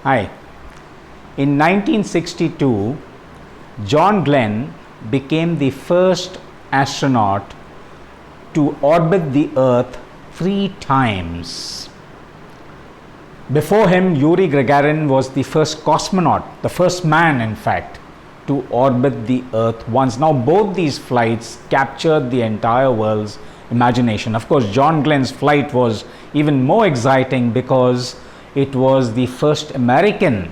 Hi. In 1962, John Glenn became the first astronaut to orbit the Earth 3 times. Before him, Yuri Gagarin was the first cosmonaut, the first man, in fact, to orbit the Earth once. Now, both these flights captured the entire world's imagination. Of course, John Glenn's flight was even more exciting because it was the first American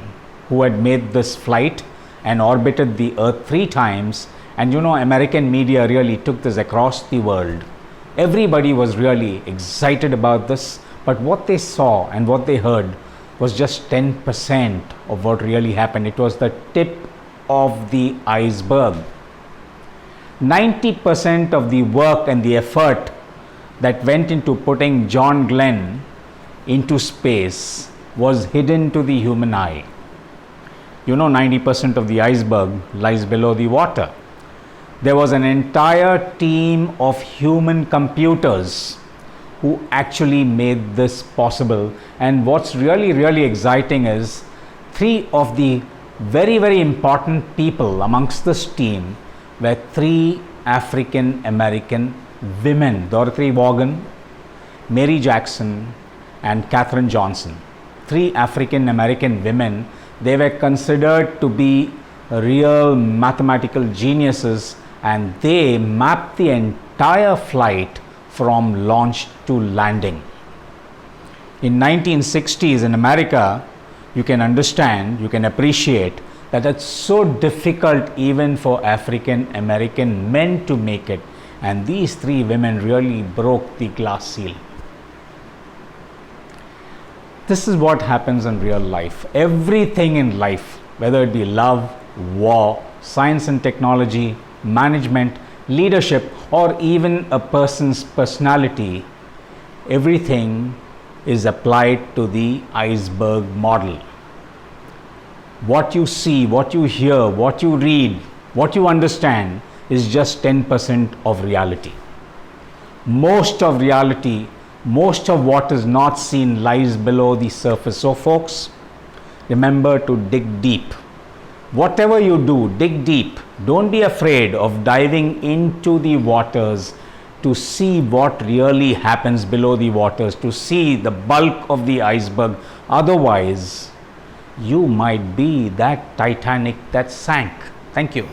who had made this flight and orbited the Earth 3 times. And American media really took this across the world. Everybody was really excited about this, but what they saw and what they heard was just 10% of what really happened. It was the tip of the iceberg. 90% of the work and the effort that went into putting John Glenn into space was hidden to the human eye. 90% of the iceberg lies below the water. There was an entire team of human computers who actually made this possible. And what's really exciting is 3 of the very important people amongst this team were 3 African American women: Dorothy Vaughan, Mary Jackson, and Katherine Johnson. 3 African American women. They were considered to be real mathematical geniuses, and they mapped the entire flight from launch to landing. In 1960s in America, you can understand, you can appreciate that it's so difficult even for African American men to make it, and these 3 women really broke the glass seal. This is what happens in real life. Everything in life, whether it be love, war, science and technology, management, leadership, or even a person's personality, everything is applied to the iceberg model. What you see, what you hear, what you read, what you understand is just 10% of reality. Most of reality, most of what is not seen lies below the surface. So folks, remember to dig deep. Whatever you do, dig deep. Don't be afraid of diving into the waters to see what really happens below the waters, to see the bulk of the iceberg. Otherwise, you might be that Titanic that sank. Thank you.